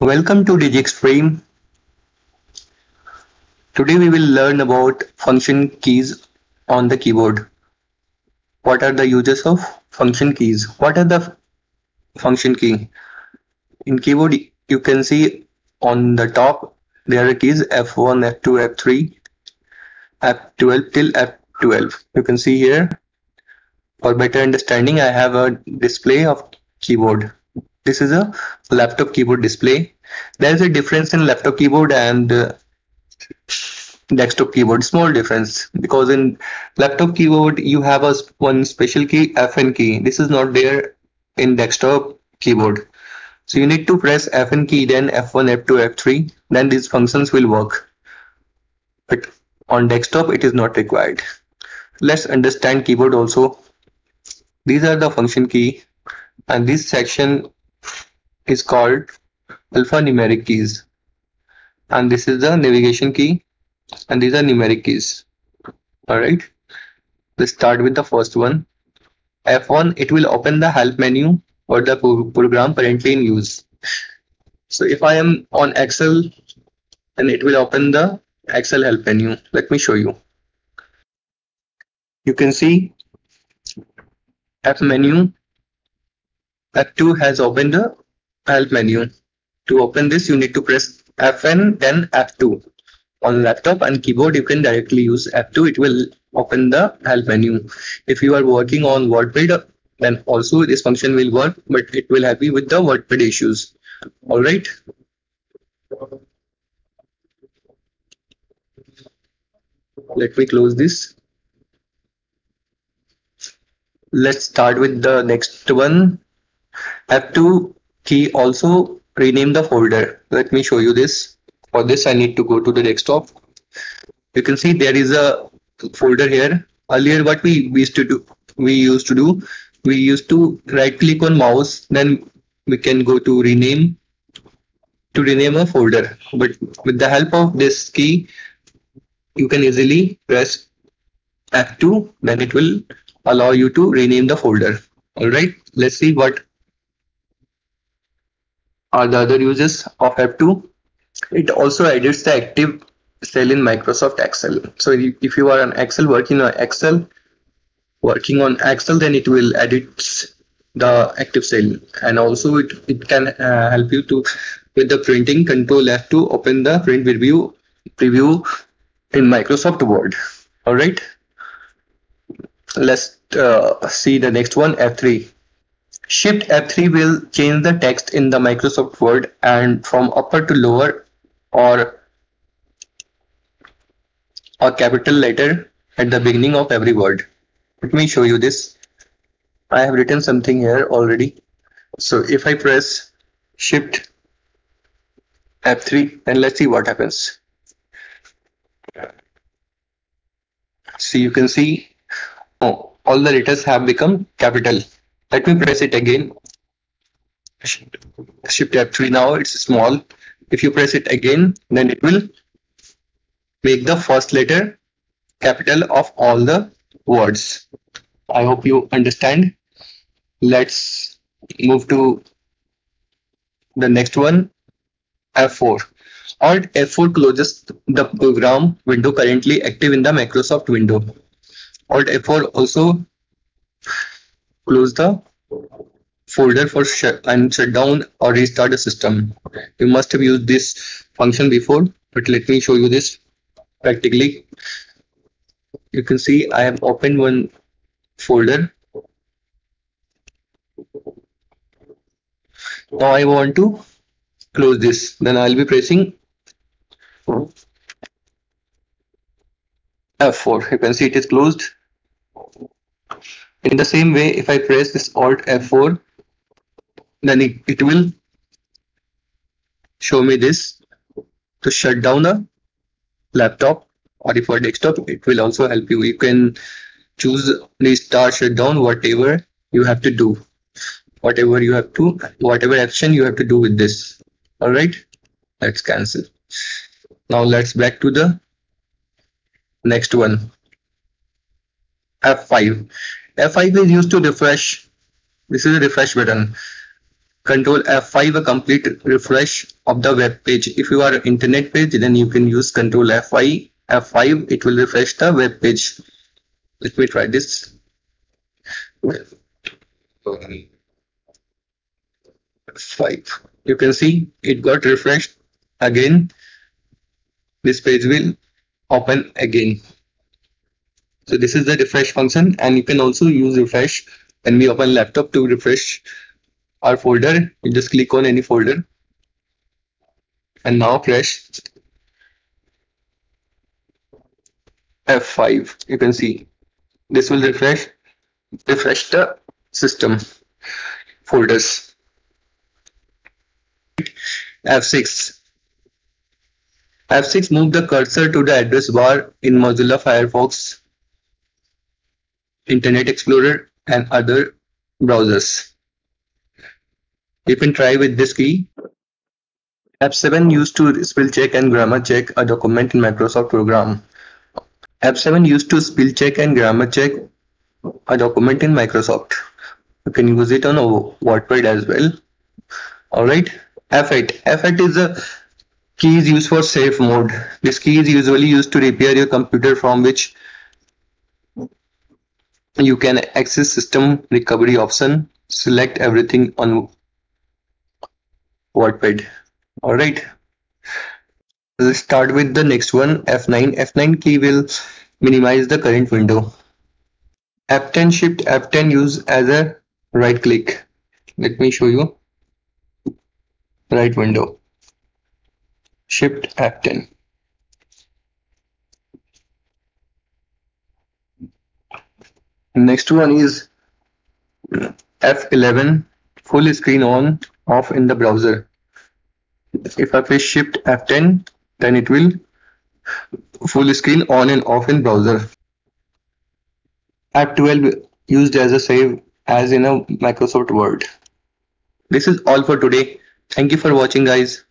Welcome to DigiExtreme. Today we will learn about function keys on the keyboard. What are the uses of function keys? What are the function key? In keyboard you can see on the top there are keys F1, F2, F3, F12 till F12. You can see here. For better understanding, I have a display of keyboard. This is a laptop keyboard display. There is a difference in laptop keyboard and desktop keyboard, small difference, because in laptop keyboard you have one special key, Fn key. This is not there in desktop keyboard. So you need to press Fn key, then F1, F2, F3, then these functions will work. But on desktop it is not required. Let's understand keyboard also. These are the function key, and this section is called alphanumeric keys, and this is the navigation key, and these are numeric keys. Alright, let's start with the first one. F1, it will open the help menu or the program currently in use. So if I am on Excel, then it will open the Excel help menu. Let me show you. You can see F menu. F2 has opened the help menu. To open this, you need to press Fn, then F2. On laptop and keyboard, you can directly use F2. It will open the help menu. If you are working on WordPad, then also this function will work, but it will help you with the WordPad issues. All right. Let me close this. Let's start with the next one. F2 key also rename the folder. Let me show you this. For this I need to go to the desktop. You can see there is a folder here. Earlier what we used to do, we used to right click on mouse, then we can go to rename a folder. But with the help of this key, you can easily press F2, then it will allow you to rename the folder. Alright, let's see what are the other uses of F2. It also edits the active cell in Microsoft Excel. So if you are on Excel, working on Excel, then it will edit the active cell, and also it can help you to with the printing. Control F to open the print preview in Microsoft Word. All right, let's see the next one, F3. Shift F3 will change the text in the Microsoft Word and from upper to lower or a capital letter at the beginning of every word. Let me show you this. I have written something here already. So if I press Shift F3, then let's see what happens. So you can see all the letters have become capital. Let me press it again. Shift F3, now it's small. If you press it again, then it will make the first letter capital of all the words. I hope you understand. Let's move to the next one, F4. Alt F4 closes the program window currently active in the Microsoft window. Alt F4 also close the folder for shut down or restart the system. You must have used this function before, but let me show you this practically. You can see I have opened one folder. Now I want to close this. Then I'll be pressing F4. You can see it is closed. In the same way, if I press this Alt F4, then it will show me this to shut down a laptop, or if a desktop, it will also help you. You can choose restart, shutdown, whatever you have to do, whatever action you have to do with this. All right, let's cancel. Now let's back to the next one, F5. F5 is used to refresh. This is a refresh button. Control F5 a complete refresh of the web page. If you are internet page, then you can use Control F5. F5 it will refresh the web page. Let me try this. F5. You can see it got refreshed again. This page will open again. So this is the refresh function, and you can also use refresh when we open laptop to refresh our folder. You just click on any folder and now press F5. You can see this will refresh the system folders. F6. F6 move the cursor to the address bar in Mozilla Firefox, Internet Explorer and other browsers. You can try with this key. F7 used to spell check and grammar check a document in Microsoft program. F7 used to spell check and grammar check a document in Microsoft. You can use it on WordPad as well. Alright. F8. F8 is a key is used for safe mode. This key is usually used to repair your computer from which you can access system recovery option. Select everything on WordPad. Alright. Let's start with the next one, F9. F9 key will minimize the current window. F10 Shift F10 use as a right click. Let me show you. Right window. Shift F10. Next one is F11 full screen on off in the browser. If I press Shift F10, then it will full screen on and off in browser. F12 used as a save as in a Microsoft Word. This is all for today. Thank you for watching, guys.